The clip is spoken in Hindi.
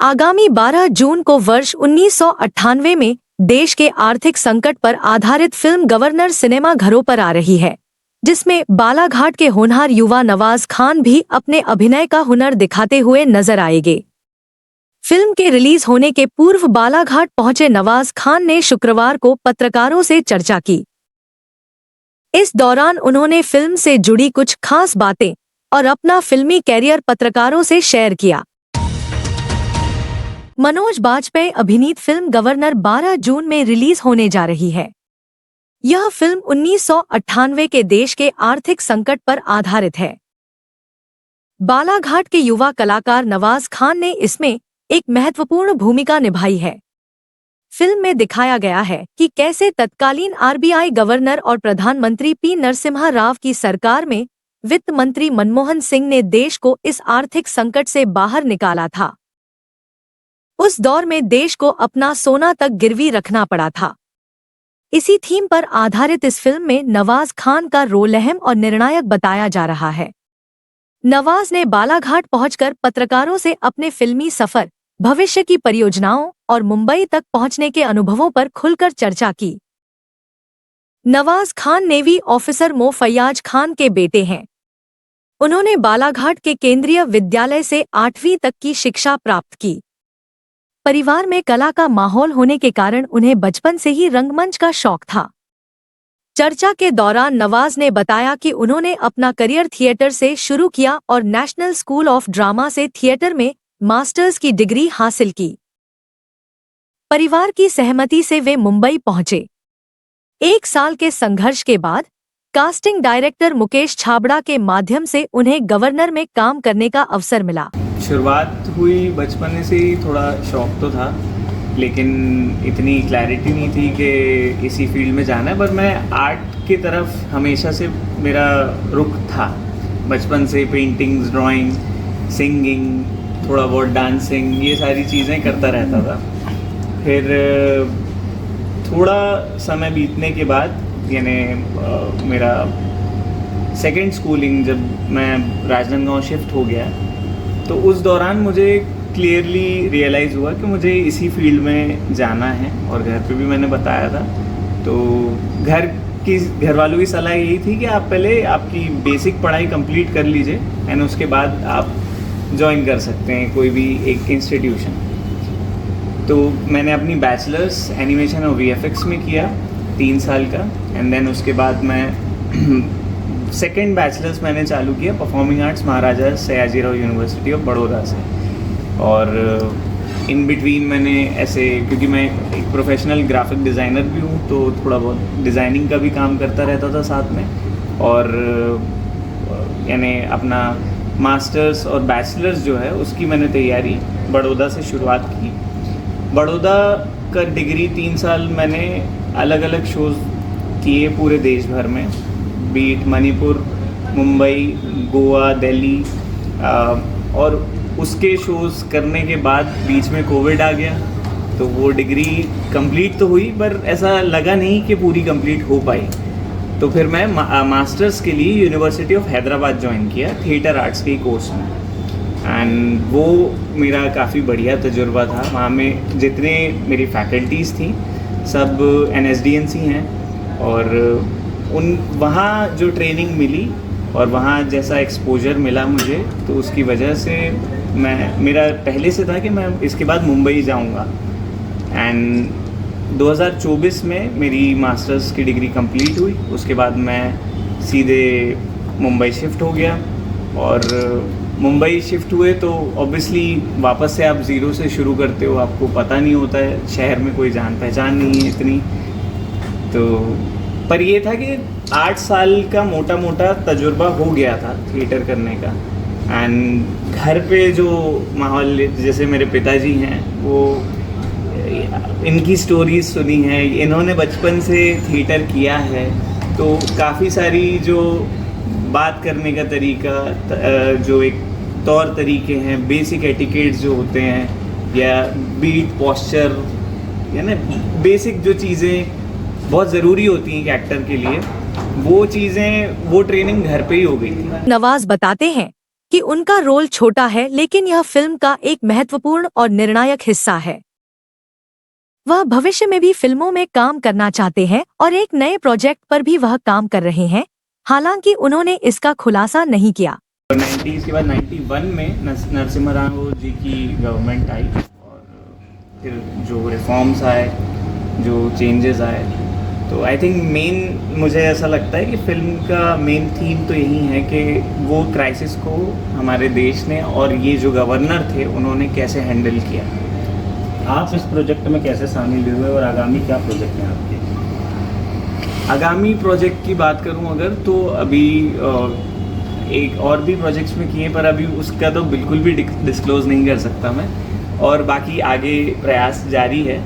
आगामी 12 जून को वर्ष 1998 में देश के आर्थिक संकट पर आधारित फिल्म गवर्नर सिनेमा घरों पर आ रही है, जिसमें बालाघाट के होनहार युवा नवाज खान भी अपने अभिनय का हुनर दिखाते हुए नजर आएंगे। फिल्म के रिलीज होने के पूर्व बालाघाट पहुंचे नवाज खान ने शुक्रवार को पत्रकारों से चर्चा की। इस दौरान उन्होंने फिल्म से जुड़ी कुछ खास बातें और अपना फिल्मी कैरियर पत्रकारों से शेयर किया। मनोज बाजपेयी अभिनीत फिल्म गवर्नर 12 जून में रिलीज होने जा रही है। यह फिल्म 1998 के देश के आर्थिक संकट पर आधारित है। बालाघाट के युवा कलाकार नवाज खान ने इसमें एक महत्वपूर्ण भूमिका निभाई है। फिल्म में दिखाया गया है कि कैसे तत्कालीन आरबीआई गवर्नर और प्रधानमंत्री पी नरसिम्हा राव की सरकार में वित्त मंत्री मनमोहन सिंह ने देश को इस आर्थिक संकट से बाहर निकाला था। उस दौर में देश को अपना सोना तक गिरवी रखना पड़ा था। इसी थीम पर आधारित इस फिल्म में नवाज खान का रोल अहम और निर्णायक बताया जा रहा है। नवाज ने बालाघाट पहुंचकर पत्रकारों से अपने फिल्मी सफर, भविष्य की परियोजनाओं और मुंबई तक पहुंचने के अनुभवों पर खुलकर चर्चा की। नवाज खान नेवी ऑफिसर मो फैयाज खान के बेटे हैं। उन्होंने बालाघाट के केंद्रीय विद्यालय से 8वीं तक की शिक्षा प्राप्त की। परिवार में कला का माहौल होने के कारण उन्हें बचपन से ही रंगमंच का शौक था। चर्चा के दौरान नवाज ने बताया कि उन्होंने अपना करियर थिएटर से शुरू किया और नेशनल स्कूल ऑफ ड्रामा से थिएटर में मास्टर्स की डिग्री हासिल की। परिवार की सहमति से वे मुंबई पहुंचे। 1 साल के संघर्ष के बाद कास्टिंग डायरेक्टर मुकेश छाबड़ा के माध्यम से उन्हें गवर्नर में काम करने का अवसर मिला। शुरुआत हुई बचपन से ही, थोड़ा शौक तो था लेकिन इतनी क्लैरिटी नहीं थी कि इसी फील्ड में जाना है। पर मैं आर्ट की तरफ हमेशा से मेरा रुख था। बचपन से पेंटिंग्स, ड्राइंग, सिंगिंग, थोड़ा बहुत डांसिंग, ये सारी चीज़ें करता रहता था। फिर थोड़ा समय बीतने के बाद यानी मेरा सेकंड स्कूलिंग जब मैं राजनांदगांव शिफ्ट हो गया तो उस दौरान मुझे क्लियरली रियलाइज़ हुआ कि मुझे इसी फील्ड में जाना है। और घर पे भी मैंने बताया था। तो घर वालों की सलाह यही थी कि आप पहले आपकी बेसिक पढ़ाई कंप्लीट कर लीजिए एंड उसके बाद आप ज्वाइन कर सकते हैं कोई भी एक इंस्टीट्यूशन। तो मैंने अपनी बैचलर्स एनिमेशन और वीएफएक्स में किया 3 साल का एंड देन उसके बाद मैं सेकेंड बैचलर्स मैंने चालू किया performing arts Maharaja Sayajirao university of Baroda से। और इन बिटवीन मैंने ऐसे, क्योंकि मैं एक प्रोफेशनल ग्राफिक डिज़ाइनर भी हूँ तो थोड़ा बहुत डिज़ाइनिंग का भी काम करता रहता था साथ में। और यानी अपना मास्टर्स और बैचलर्स जो है उसकी मैंने तैयारी बड़ौदा से शुरुआत की। बड़ौदा का डिग्री 3 साल मैंने अलग अलग शोज़ किए पूरे देश भर में, बीट मणिपुर, मुंबई, गोवा, दिल्ली। और उसके शोज़ करने के बाद बीच में कोविड आ गया तो वो डिग्री कंप्लीट तो हुई पर ऐसा लगा नहीं कि पूरी कंप्लीट हो पाई। तो फिर मैं मास्टर्स के लिए यूनिवर्सिटी ऑफ हैदराबाद ज्वाइन किया थिएटर आर्ट्स के कोर्स में। एंड वो मेरा काफ़ी बढ़िया तजुर्बा था। वहाँ में जितने मेरी फैकल्टीज़ थी सब NSDNC हैं और वहाँ जो ट्रेनिंग मिली और वहाँ जैसा एक्सपोजर मिला मुझे तो उसकी वजह से मेरा पहले से था कि मैं इसके बाद मुंबई जाऊँगा। एंड 2024 में मेरी मास्टर्स की डिग्री कंप्लीट हुई। उसके बाद मैं सीधे मुंबई शिफ्ट हो गया। और मुंबई शिफ्ट हुए तो ऑब्वियसली वापस से आप ज़ीरो से शुरू करते हो, आपको पता नहीं होता है, शहर में कोई जान पहचान नहीं है इतनी। तो पर ये था कि 8 साल का मोटा मोटा तजुर्बा हो गया था थिएटर करने का। एंड घर पे जो माहौल, जैसे मेरे पिताजी हैं वो, इनकी स्टोरीज सुनी है, इन्होंने बचपन से थिएटर किया है तो काफ़ी सारी जो बात करने का तरीका, जो एक तौर तरीके हैं, बेसिक एटिकेट्स जो होते हैं या बीट, पॉस्चर, यानी बेसिक जो चीज़ें बहुत ज़रूरी होती हैं एक एक्टर के लिए, वो चीज़ें, वो ट्रेनिंग घर पे ही हो गई थी। नवाज बताते हैं कि उनका रोल छोटा है, लेकिन यह फिल्म का एक महत्वपूर्ण और निर्णायक हिस्सा है। वह भविष्य में भी फिल्मों में काम करना चाहते हैं और एक नए प्रोजेक्ट पर भी वह काम कर रहे हैं, हालांकि उन्होंने इसका खुलासा नहीं किया। 90s के बाद 91 में नरसिम्हा राव जी की गवर्नमेंट आई और फिर जो रिफॉर्म्स आए, जो चेंजेस आए, तो आई थिंक मेन मुझे ऐसा लगता है कि फिल्म का मेन थीम तो यही है कि वो क्राइसिस को हमारे देश ने और ये जो गवर्नर थे उन्होंने कैसे हैंडल किया। आप इस प्रोजेक्ट में कैसे शामिल हुए और आगामी क्या प्रोजेक्ट हैं आपके? आगामी प्रोजेक्ट की बात करूं अगर, तो अभी एक और भी प्रोजेक्ट्स में किए, पर अभी उसका तो बिल्कुल भी डिस्क्लोज नहीं कर सकता मैं, और बाकी आगे प्रयास जारी है।